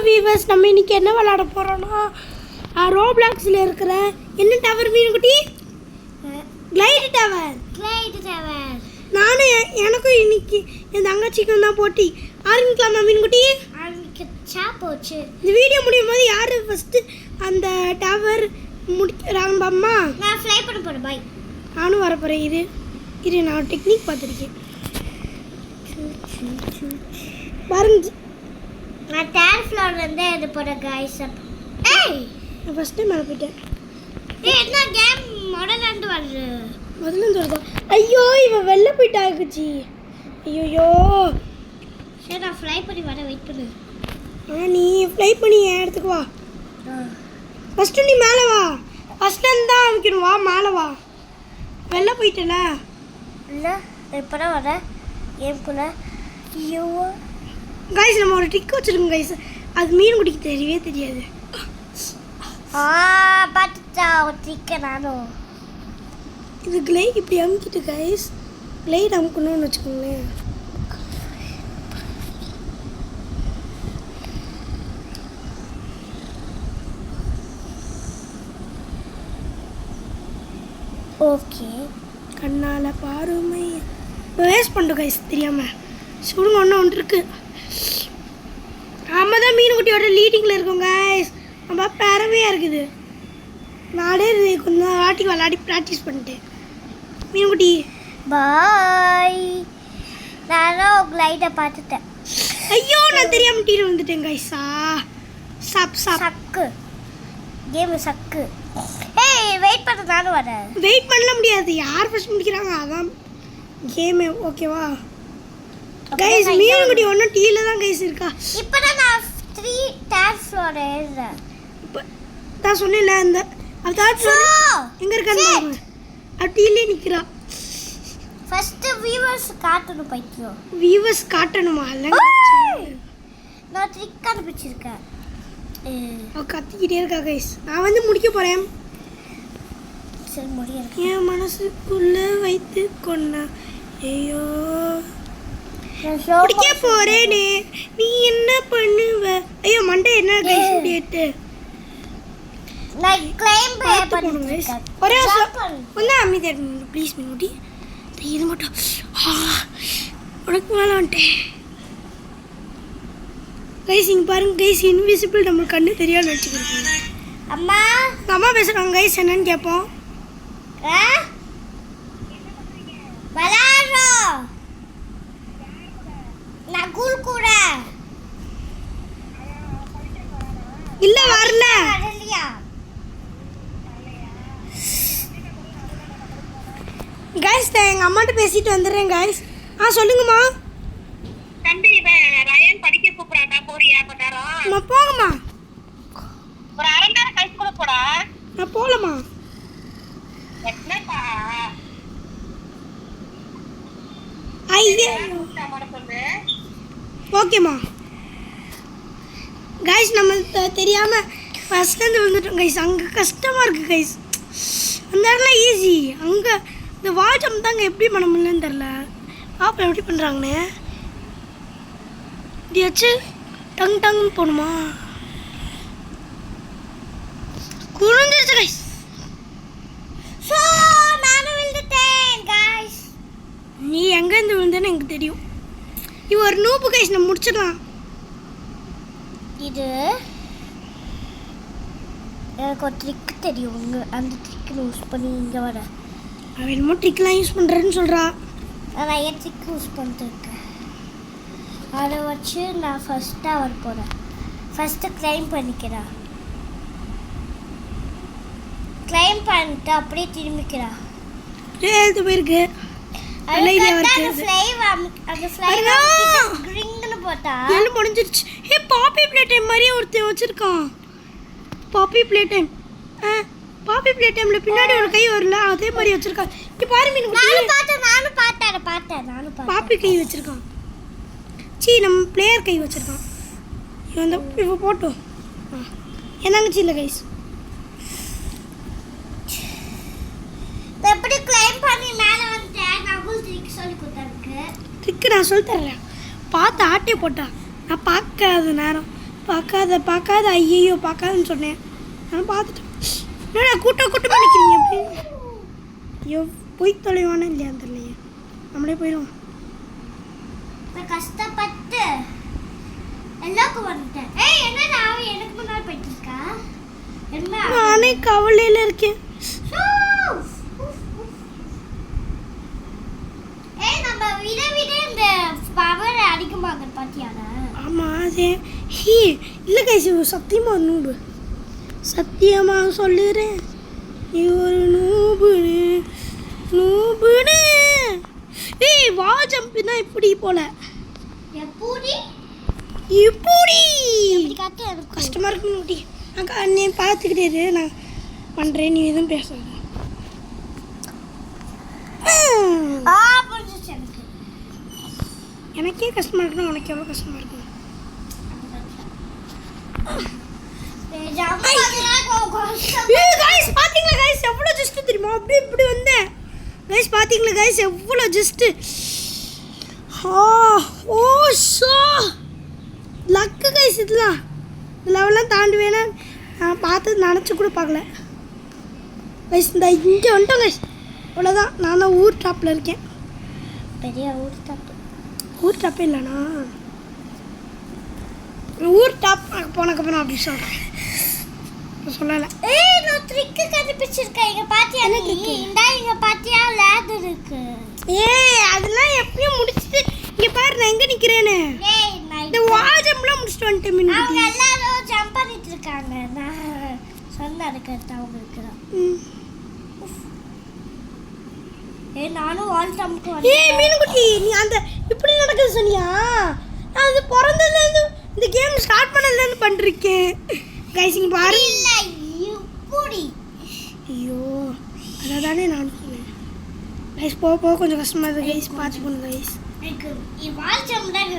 Viewers, நம்ம இன்னைக்கு என்ன விளையாட போறோம்னா ரோப்ளாக்ஸ்ல இருக்கிற என்ன டவர் மீன்குட்டி? Glide tower. எனக்கும் இன்னைக்கு என் தங்கச்சிக்கும் தான் போட்டி. ஆரம்பிக்கலாமா மீன்குட்டி? ஆரம்பிச்சா போச்சு. இந்த வீடியோ முடியும் போது யாரு ஃபர்ஸ்ட் அந்த டவர் முடிக்கிறாங்க பாம்மா? நான் ஃப்ளை பண்ண போறேன். பை. நானும் வர போறேன். இரு நான் டெக்னிக் பார்த்துருக்கேன் பாருங்க. நான் தேர்ட் ஃப்ளோர்ல இருந்து இது போறேன் गाइस. ஏய், நான் ஃபர்ஸ்ட் டைம் மேல போயிட்டேன். ஏய், என்ன கேம் முதல்ல இருந்து வருது? முதல்ல இருந்து வருதா? ஐயோ, இவ வெளில போயிட்டாக்குச்சி. ஐயோ, சரி நான் ஃப்ளை பண்ணி வர வெயிட் பண்ணு. நீ ஃப்ளை பண்ணி என் இடத்துக்கு வா. ஃபர்ஸ்ட் நீ மேலே வா. ஃபர்ஸ்ட்ல இருந்து தான் ஆரம்பிக்கணும். வா மேலே வா. வெளில போயிட்டல இல்ல, இப்பதான் வர கேம்குள்ள. ஐயோ गाइस, நம்ம ஒரு ட்ரிக் வச்சிருக்கோம் गाइस. அது மீன் குடிக்க தெரியவே தெரியாது. பாத்துட்டா ஒரு ட்ரிக். நானும் இது கிளைட் இப்படி அமுக்கிட்டு गाइस, கிளைட் அமுக்கணும்னு வச்சுக்கோங்களேன். ஓகே, கண்ணால பாருமை வேஸ்ட் பண்ணிட்டோம் गाइस தெரியாம. சுடுங்க, ஒன்று இருக்கு. நம்ம தான் மீன்குட்டியோட லீடிங்கில் இருக்கோம் गाइस. நம்ம பெருமையாக இருக்குது. நானே கொஞ்சம் வாட்டி விளையாடி ப்ராக்டிஸ் பண்ணிட்டேன். மீன்குட்டி பாய். நானும் கிளைட பார்த்துட்டேன். ஐயோ, நான் தெரியாம டீல வந்துட்டேன் गाइस. சக்கு கேம் சக்கு. ஏய், வெயிட் பண்ணு, நானும் வரேன். வெயிட் பண்ணல முடியாது. யார் ஃபர்ஸ்ட் முடிக்கிறாங்க அதான் கேமே. ஓகேவா गाइस? மீன்குட்டி ஒன்றும் டீல தான் गाइस இருக்கா. இப்போதான் நான் 3 தேர்ட் ஃப்ளோர் ஏறுறேன். இப்போ நான் சொன்னேன்ல, அந்த தேர்ட் ஃப்ளோர் எங்கே இருக்கான்னு பாருங்க. அவள் டீலே நிற்கிறா. ஃபர்ஸ்ட் வியூவர்ஸ் காட்டணும் பைத்தியம். வியூவர்ஸ் காட்டணுமா? இல்லைங்க, நான் ட்ரிக் கண்டுபிடிச்சிருக்கேன். அவள் கத்திக்கிட்டே இருக்கா गाइस. நான் வந்து முடிக்க போகிறேன். சரி, முடியல. என் மனசுக்குள்ள வைத்து கொண்டா. ஐயோ, முடிக்க போறேனே, நீ என்ன பண்ணுவ? ஐயோ, மண்டை என்ன गाइस முடியட்டு. நான் கிளைம் போணும் गाइस. ஒரே ஒண்ணு அமைதியா இருங்க ப்ளீஸ் மீன்குட்டி. இது மட்டும் உனக்கு மேலே வந்துட்டேன் गाइस. இங்க பாருங்க गाइस, இன்விசிபிள் நம்ம கண்ணு தெரியாம நினைச்சுக்கிட்டு. அம்மா அம்மா பேசுறாங்க गाइस. என்னன்னு கேட்போம். பலாரோ நான் கூல் கூட இல்ல வரல. வரலையா गाइस? எங்க அம்மாட்ட பேசிட்டு வந்துடுறேன் गाइस. சொல்லுங்கம்மா. தம்பி, ரயன் படிக்க கூப்பிடுறாடா, போறியா? பட்டாரோ அம்மா போங்கம்மா. ஒரு அரை நேரம் கழிச்சு கூட போடா. நான் போகலம்மா. என்னப்பா ஐயே, சொல்லு. ஓகேம்மா गाइस. நம்ம தெரியாம ஃபர்ஸ்ட்லேருந்து வந்துட்டோம் गाइस. அங்கே கஷ்டமாக இருக்குது गाइस. அந்த இடம்லாம் ஈஸி. அங்கே இந்த வால் ஜம்ப் தாங்க எப்படி பண்ண முடியலன்னு தெரில. பாப்பா எப்படி பண்ணுறாங்கண்ணே. இப்படியாச்சு டங் டங்னு போகணுமா? குறைஞ்சிருச்சு गाइस. சோ நானும் விழுந்துட்டேன் गाइस. நீ எங்கேருந்து விழுந்தேன்னு எனக்கு தெரியும். இது ஒரு நூப்பு गाइस. நம்ம முடிச்சிடலாம். இது எனக்கு ஒரு ட்ரிக் தெரியும். அந்த ட்ரிக் யூஸ் பண்ணி இங்கே வர. அவன் என்னமோ ட்ரிக்லாம் யூஸ் பண்ணுறேன்னு சொல்கிறா. நான் என் ட்ரிக் யூஸ் பண்ணிட்டுருக்கேன். அதை வச்சு நான் ஃபஸ்ட்டாக வர போகிறேன். ஃபஸ்ட்டு கிளைம் பண்ணிக்கிறேன். கிளைம் பண்ணிட்டு அப்படியே திரும்பிக்கிறா. எழுத்து போயிருக்கு. எல்லாம் முடிஞ்சிருச்சு. பாப்பி பிளே டைம் மாதிரியே ஒருத்தன் வச்சிருக்கான். பாப்பி பிளே டைம். பாப்பி பிளே டைம்ல பின்னாடி ஒரு கை வரல, அதே மாதிரி வச்சிருக்கான். இங்க பாரு மீன். நானும் பார்த்தேன். பாப்பி கை வச்சிருக்கான். நம்ம பிளேயர் கை வச்சிருக்கான். இவன் போட்டோம். என்னங்க சீல கைஸ். எப்படி கிளைம் பண்ணி மேலே வந்துட்டேன். நான் உங்களுக்கு ட்ரிக் சொல்லி கொடுத்தேன். ட்ரிக் நான் சொல்லி தரேன். பார்த்து ஆட்டே போட்டா. நான் பார்க்காத நேரம் பார்க்காத ஐயையோ பார்க்காதுன்னு சொன்னேன். நான் பார்த்துட்டேன். என்னடா கூட்டமாக நிற்கிறீங்க அப்படி? ஐயோ போய் தொலைவானே இல்லையா தெரியலையே. நம்மளே போயிடுவோம். நான் கஷ்டப்பட்டு எல்லாருக்கும் வந்துட்டேன். ஏய் என்னடா அவன் எனக்கு முன்னாடி போயிட்டு இருக்கா? என்ன நானே கவலையில் இருக்கேன். ஏய் நம்ம விட இந்த பவர் அடிக்குமாங்க பாத்தியாடா? ஆமாம் அது இல்லை கைஸ் சத்தியமாக நூபு. சத்தியமாக சொல்லுறேன் நீ ஒரு நூபுன்னு. ஏய் வா ஜம்ப்னா இப்படி போல எப்படி இப்படி இப்படி காட்டு எனக்கு கஷ்டமாக இருக்கு நூட்டி. அக்கா நீ பார்த்துக்கிட்டே இரு, நான் பண்ணுறேன், நீ எதுவும் பேசாத. புரிஞ்சிச்சு எனக்கு. எனக்கே கஷ்டமாக இருக்கணும், உனக்கு எவ்வளோ கஷ்டமாக இருக்கும். கைஸ் பாத்தீங்களா கைஸ் எவ்வளவு ஜஸ்ட் தெரியுமா? அப்படி இப்படி வந்தேன் கைஸ். பாத்தீங்களா கைஸ் எவ்வளவு ஜஸ்ட். ஓ ஷோ லக்கு கைஸ். இதெல்லாம் இந்த லெவல்லாம் தாண்டுவேனா நான் பார்த்து நினச்சி கூட பார்க்கல கைஸ். இந்த இங்கே வந்துட்டோம் கைஸ். அவ்வளோதான், நான் தான் ஊர் டாப்பில் இருக்கேன். பெரிய ஊர் டாப். ஊர் டாப்பே இல்லைண்ணா, ஊர் டாப் போனக்கப்புறம் அப்படி சொல்கிறேன், சொல்லலை. ஏய் நான் ட்ரிக் கண்டுபிடிச்சிருக்கேன். இங்க பாத்தியா? என்ன நீ trick? இந்தா இங்க பாத்தியா லேடர் இருக்கு. ஏய் அதெல்லாம் எப்பயும் முடிச்சிட்டு இங்கே பாரு நான் எங்கே நிற்கிறேன்னு. ஏய் நான் இந்த வால் ஜம்ப்லாம் முடிச்சுட்டு வந்துட்டேன் அவங்க முன்னாடி. எல்லாரும் ஜம்ப் பண்ணிட்டு இருக்காங்க. நான் சொன்ன அதுக்கு அவங்களுக்கு தான். ஏய் நானும் வால் ஜம்ப் ஏய் மீனுக்குட்டி நீ அந்த இப்படி நடக்குது சொன்னியா? நான் அது பிறந்ததுலேருந்து இந்த கேம் ஸ்டார்ட் பண்ணதுலேருந்து பண்ணிருக்கேன் கைஸ். இங்கே பாரு. இல்ல இப்படி. ஐயோ அதை தானே நான் சொன்னேன் கைஸ். போக கொஞ்சம் கஷ்டமாக இருக்குது கைஸ், பார்த்து போகணும் கைஸ். எனக்கு வால் ஜம்ப் தான்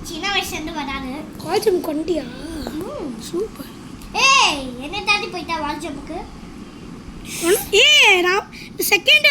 சின்ன வயசுல இருந்து வராது. வால் ஜம்ப் கொண்டியா? சூப்பர். ஏய் என்ன தாண்டி போயிட்டா வால் ஜம்ப்க்கு? நான் செகண்ட்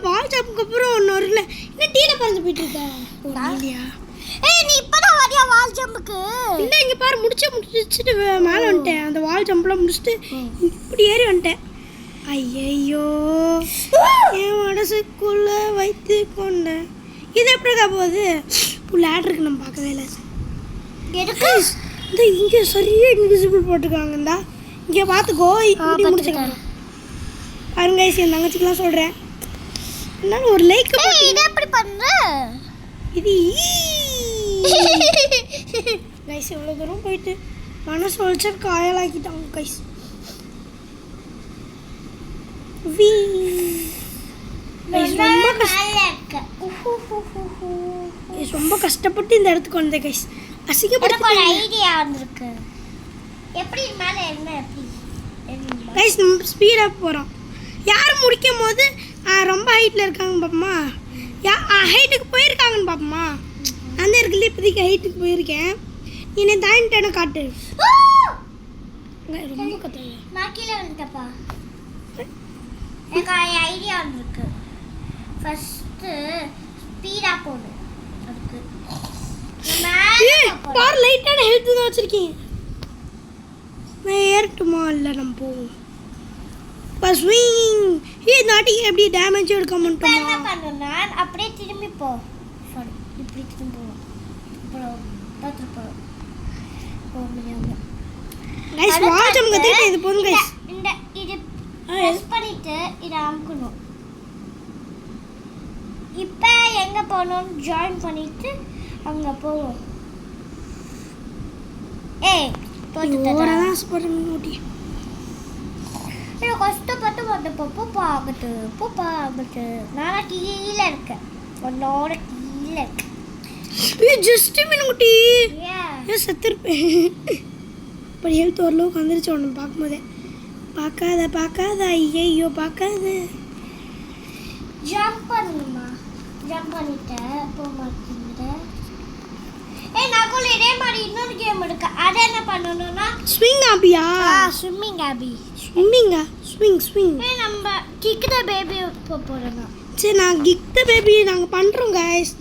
வால் ஜம்ப்க்கு அப்புறம் ஒன்று வரல. என்ன டீல பறந்து போயிட்டு இருக்க இல்லையா? ஏய் நீ இப்பதான் வரியா வால் ஜம்ப்க்கு? இல்லை இங்கே பாரு முடிச்சுட்டு மேலே வந்துட்டேன். அந்த வால் ஜம்ப்லாம் முடிச்சுட்டு இப்படி ஏறி வந்துட்டேன். ஐயையோ என் மனசுக்குள்ள வைத்து கொண்டேன். இது எப்படிக்கா போகுது? லேட் இருக்கு, நம்ம பார்க்கவே இல்லை. எதுக்கு? இந்த இங்கே சரியாக இன்விசிபிள் போட்டிருக்காங்கண்டா. இங்கே பார்த்துக்கோ இப்படி முடிச்சுக்கலாம் பாருங்க கைஸ். என் தங்கச்சிக்கெலாம் சொல்கிறேன், என்னால் ஒரு லைக். இதை எப்படி பண்ற? இது கைஸ் எவ்வளோ தூரம் போயிட்டு மனசு வச்சா காயலாக்கிட்டாங்க கைஸ். ரொம்ப கஷ்டப்பட்டு இந்த இடத்துக்கு வந்தேன் கைஸ். எனக்கு ஒரு ஐடியா வந்திருக்கு. எப்படி மேல என்ன எப்படி கைஸ் நம்ம ஸ்பீடாக போகிறோம். யார் முடிக்கும் போது ரொம்ப ஹைட்டில் இருக்காங்க பாப்பமா, ஹைட்டுக்கு போயிருக்காங்கன்னு பாப்பமா. அந்த இருக்குல்ல இப்போதைக்கு ஹைட்டுக்கு போயிருக்கேன். நீ என்ன தாண்டிட்டேன்னு காட்டு. ரொம்ப கத்துறேன் நான் கீழே வந்துட்டப்பா. எனக்கு ஐடியா வந்திருக்கு. ஃபர்ஸ்ட்டு ஸ்பீடாக போகணும். அதுக்கு பாரு லைட்டான ஹெல்த் தான் வச்சுருக்கேன். நான் ஏறட்டுமா? இல்லை நம்ம போவோம். Bus swing. நாட்டி எப்படி டேமேஜ் எடுக்க என்ன மாட்டோமா? பண்ணணும்னா அப்படியே திரும்பி போ. சாரி இப்படி திரும்பி போவோம். அப்புறம் பார்த்துட்டு போகிறோம். போக முடியாமல் கைஸ் வால் ஜம்ப் கத்திட்டு இது போதும் கைஸ். இந்த இது ப்ரெஸ் பண்ணிட்டு இதை அமுக்கணும். இப்போ எங்கே போகணும்னு ஜாயின் பண்ணிட்டு அங்கே போவோம். ஏய் ஓரதான் ஆசைப்படுறேன் ஊட்டி. கஷ்டப்பட்டு வந்த பூப்பா ஆகட்டு நானா கீழே இருக்கேன். உன்னோட கீழே இருக்கேன். ஜஸ்ட் மினிட்டி ஏன் ஏன் செத்துருப்பேன். இப்போ ஹெல்த் ஓரளவுக்கு வந்துருச்சு ஒன்று பார்க்கும்போதே. பார்க்காத ஐயோ பார்க்காத. ஜம்ப் பண்ணணுமா? ஜம்ப் பண்ணிட்டேன் போக மாட்டேங்குது. ஏய் நகுல் இதே மாதிரி இன்னொரு கேம் இருக்கு. அதை என்ன பண்ணணும்னா ஸ்விங் ஆபியா? ஸ்விம்மிங் ஆபி. ஸ்விம்மிங்கா? ஸ்விங். ஏய் நம்ம கிக் த பேபி போறோம். சரி நான் கிக் த பேபி நாங்கள் பண்ணுறோம் கைஸ்.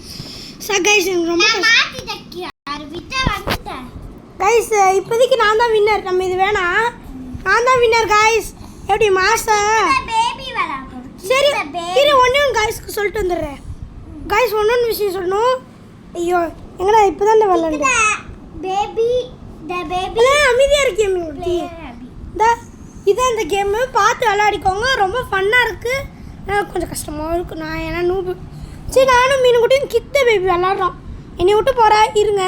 கைஸ் எனக்கு ரொம்ப நான் மாத்திட்டேன். யார் விட்ட வந்துட்டேன். கைஸ் இப்போதைக்கு நான் தான் வின்னர். நம்ம இது வேணாம், நான் தான் வின்னர் கைஸ். எப்படி மாஸ்டர்? பேபி விளையாடும். சரி இரு, ஒன்றும் கைஸ்க்கு சொல்லிட்டு வந்துடுறேன். கைஸ் ஒன்று விஷயம் சொல்லணும். ஐயோ எங்கடா இப்போ தான் விளாண்டு பேபி அமைதியாக இருக்கேன். இதான் இந்த கேமு, பார்த்து விளையாடிக்கோங்க. ரொம்ப ஃபன்னாக இருக்குது, ஆனால் கொஞ்சம் கஷ்டமாக இருக்குது. நான் ஏன்னா நூபு. சரி நானும் மீன் குட்டியும் கித்த பேபி விளாட்றோம். என்னை விட்டு போகிறா இருங்க.